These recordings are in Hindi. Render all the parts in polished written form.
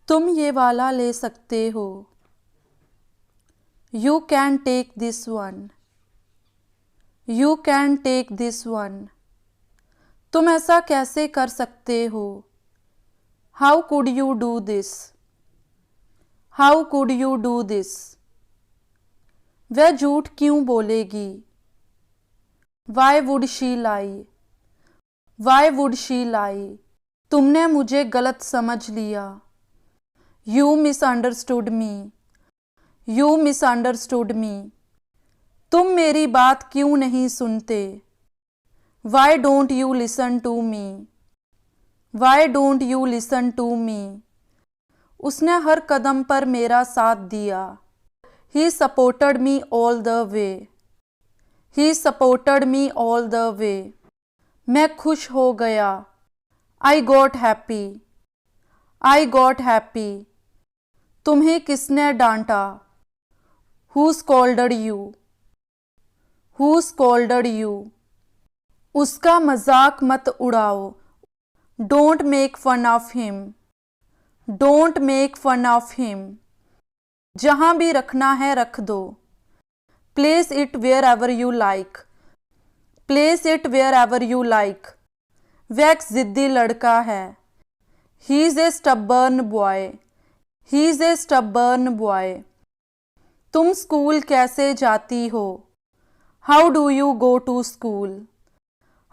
तुम ये वाला ले सकते हो। You can take this one. You can take this one. तुम ऐसा कैसे कर सकते हो। How could you do this. How could you do this. वह झूठ क्यों बोलेगी। Why would she lie. Why would she lie. तुमने मुझे गलत समझ लिया। You misunderstood me. You misunderstood me. तुम मेरी बात क्यों नहीं सुनते। Why don't you listen to me. Why don't you listen to मी। उसने हर कदम पर मेरा साथ दिया। He supported me all the way. He supported me all the way. मैं खुश हो गया। I got happy. I got happy. तुम्हें किसने डांटा। Who scolded you. Who scolded you. उसका मजाक मत उड़ाओ। Don't make fun of him. Don't make fun of him. जहां भी रखना है रख दो। Place it wherever you like. Place it wherever you like. वह एक जिद्दी लड़का है। He is a stubborn boy. He is a stubborn boy. तुम स्कूल कैसे जाती हो। How do you go to school.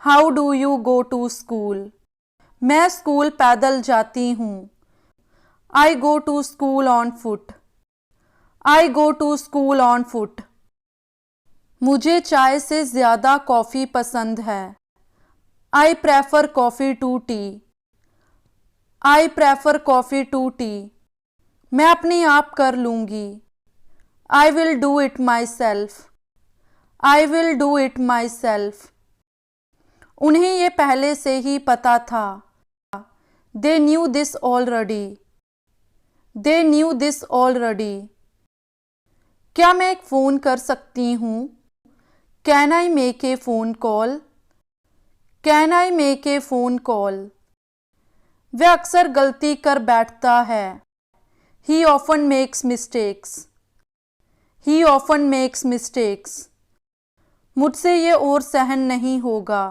How do you go to school. मैं स्कूल पैदल जाती हूँ। I go to school on foot. I go to school on foot. मुझे चाय से ज़्यादा कॉफ़ी पसंद है। I prefer coffee to tea. I prefer coffee to tea. मैं अपने आप कर लूँगी। I will do it my self. I will do it my self. उन्हें ये पहले से ही पता था। They knew this already. They knew this already. क्या मैं एक फ़ोन कर सकती हूँ। Can I make a phone call. Can I make a phone call. वह अक्सर गलती कर बैठता है। ही ऑफन मेक्स मिस्टेक्स। ही ऑफन मेक्स मिस्टेक्स। मुझसे ये और सहन नहीं होगा।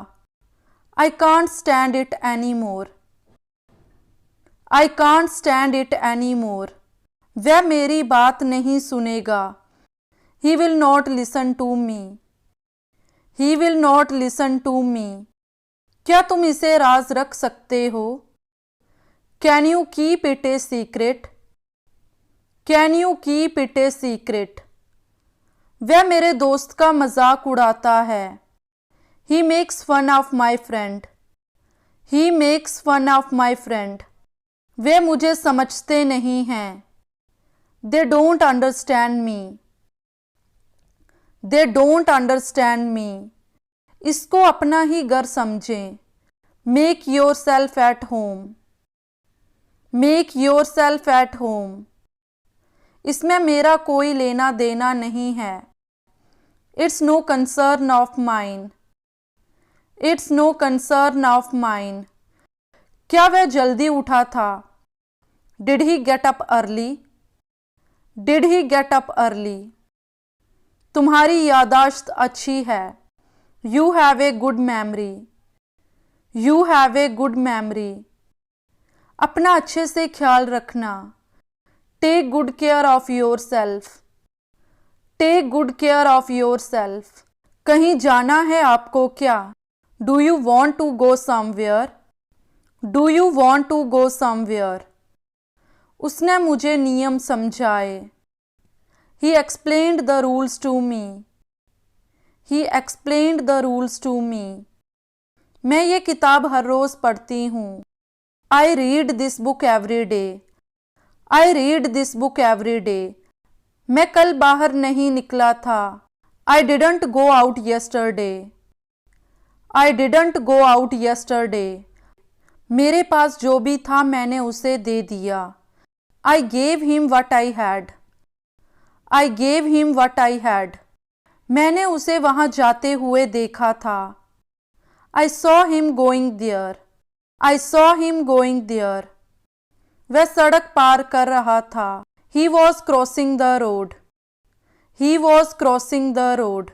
आई can't stand it any more. I can't stand it any more. वह मेरी बात नहीं सुनेगा। He will not listen to me. He will not listen to me. क्या तुम इसे राज रख सकते हो। Can you keep it a secret. Can you keep it a secret. वह मेरे दोस्त का मजाक उड़ाता है। He makes fun of my friend. He makes fun of my friend. वे मुझे समझते नहीं हैं। दे don't understand me. They don't understand me. इसको अपना ही घर समझें। Make yourself at home. Make yourself at home. इसमें मेरा कोई लेना देना नहीं है। It's no concern of mine. It's no concern of mine. क्या वह जल्दी उठा था। Did he get up early. Did he get up early. तुम्हारी यादाश्त अच्छी है। You have a good memory. You have a good memory. अपना अच्छे से ख्याल रखना। Take good care of yourself. Take good care of yourself. कहीं जाना है आपको क्या। Do you want to go somewhere. Do you want to go somewhere. उसने मुझे नियम समझाए। He explained the rules to me. He explained the rules to me. मैं ये किताब हर रोज़ पढ़ती हूँ। I read this book every day. I read this book every day. मैं कल बाहर नहीं निकला था। I didn't go out yesterday. I didn't go out yesterday. मेरे पास जो भी था मैंने उसे दे दिया। I gave him what I had. I gave him what I had. मैंने उसे वहां जाते हुए देखा था। I saw him going there. I saw him going there. वह सड़क पार कर रहा था। He was crossing the road. He was crossing the road.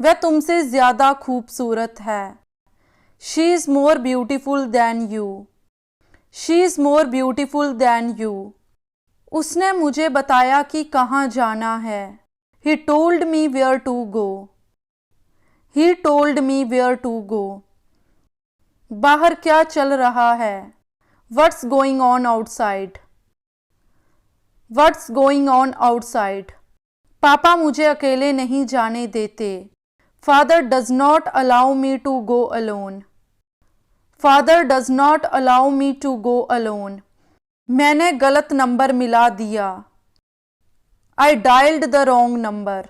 वह तुमसे ज्यादा खूबसूरत है। She is more beautiful than you. She is more beautiful than you. उसने मुझे बताया कि कहाँ जाना है। He told me where to go. He told me where to go. बाहर क्या चल रहा है? What's going on outside? What's going on outside? पापा मुझे अकेले नहीं जाने देते। Father does not allow me to go alone. Father does not allow me to go alone. मैंने गलत नंबर मिला दिया। I dialed the wrong number.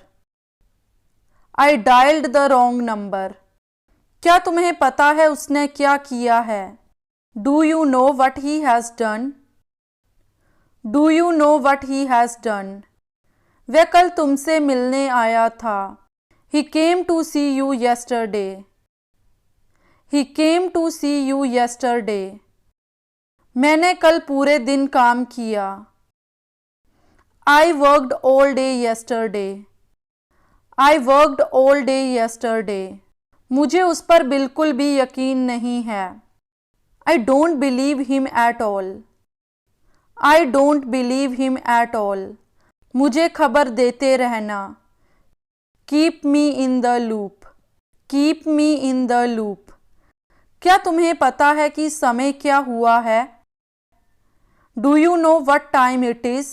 I dialed the wrong number. क्या तुम्हें पता है उसने क्या किया है? Do you know what he has done? Do you know what he has done? वह कल तुमसे मिलने आया था। He came to see you yesterday. He came to see you yesterday. मैंने कल पूरे दिन काम किया। I worked all day yesterday. I worked all day yesterday. मुझे उस पर बिल्कुल भी यकीन नहीं है। I don't believe him at all. I don't believe him at all. मुझे खबर देते रहना। Keep me in the loop. Keep me in the loop. क्या तुम्हें पता है कि समय क्या हुआ है? Do you know what time it is?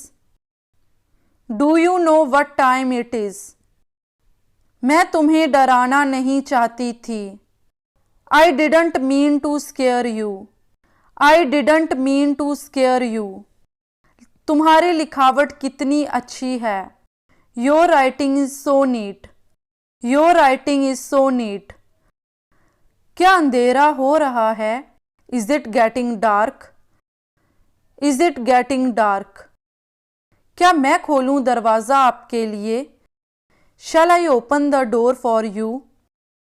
Do you know what time it is? मैं तुम्हें डराना नहीं चाहती थी। I didn't mean to scare you. I didn't mean to scare you. तुम्हारी लिखावट कितनी अच्छी है। Your writing is so neat. Your writing is so neat. क्या अंधेरा हो रहा है? Is it getting dark? Is it getting dark? क्या मैं खोलूं दरवाज़ा आपके लिए? Shall I open the door for you?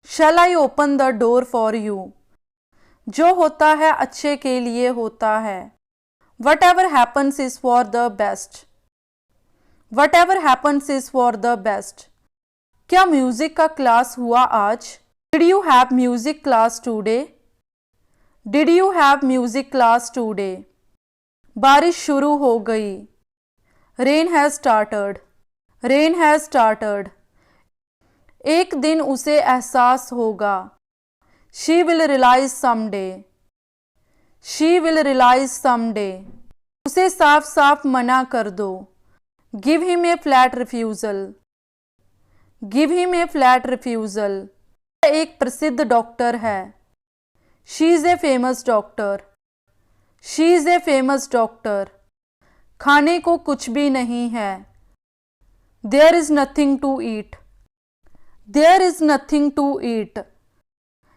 Shall I open the door for you? जो होता है अच्छे के लिए होता है। Whatever happens is for the best. Whatever happens is for the best. क्या म्यूजिक का क्लास हुआ आज? Did you have music class today? Did you have music class today? बारिश शुरू हो गई। Rain has started. Rain has started. एक दिन उसे एहसास होगा। She will realize someday. She will realize someday. उसे साफ साफ मना कर दो। Give him a flat refusal. Give him a flat refusal. एक प्रसिद्ध डॉक्टर है। She is a famous doctor. She is a famous doctor. खाने को कुछ भी नहीं है। There is nothing to eat. There is nothing to eat.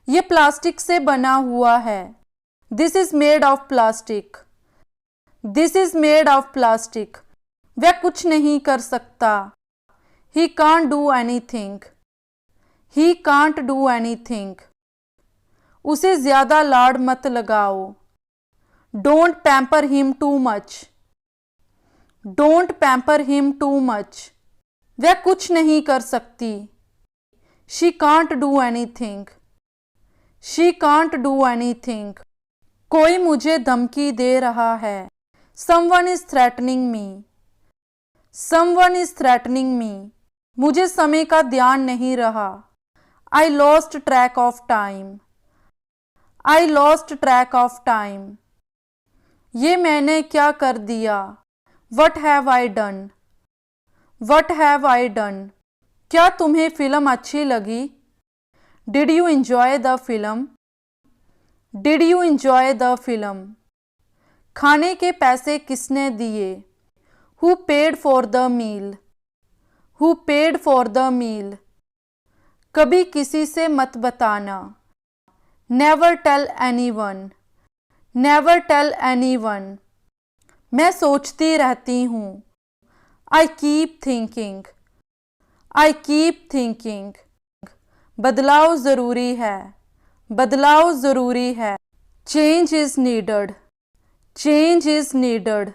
ये प्लास्टिक से बना हुआ है। This is made of plastic. This is made of plastic. वह कुछ नहीं कर सकता। He can't do anything. He can't do anything. उसे ज्यादा लाड मत लगाओ। Don't pamper him too much. Don't pamper him too much. वह कुछ नहीं कर सकती। She can't do anything. She can't do anything. कोई मुझे धमकी दे रहा है। Someone is threatening me. Someone is threatening me. मुझे समय का ध्यान नहीं रहा। I lost track of time. I lost track of time. ये मैंने क्या कर दिया? What have I done? What have I done? क्या तुम्हें फिल्म अच्छी लगी? Did you enjoy the film? Did you enjoy the film? खाने के पैसे किसने दिए? Who paid for the meal? Who paid for the meal? कभी किसी से मत बताना। Never tell anyone. Never tell anyone. मैं सोचती रहती हूँ। I keep thinking. I keep thinking. बदलाव ज़रूरी है। बदलाव ज़रूरी है। Change is needed. change is needed,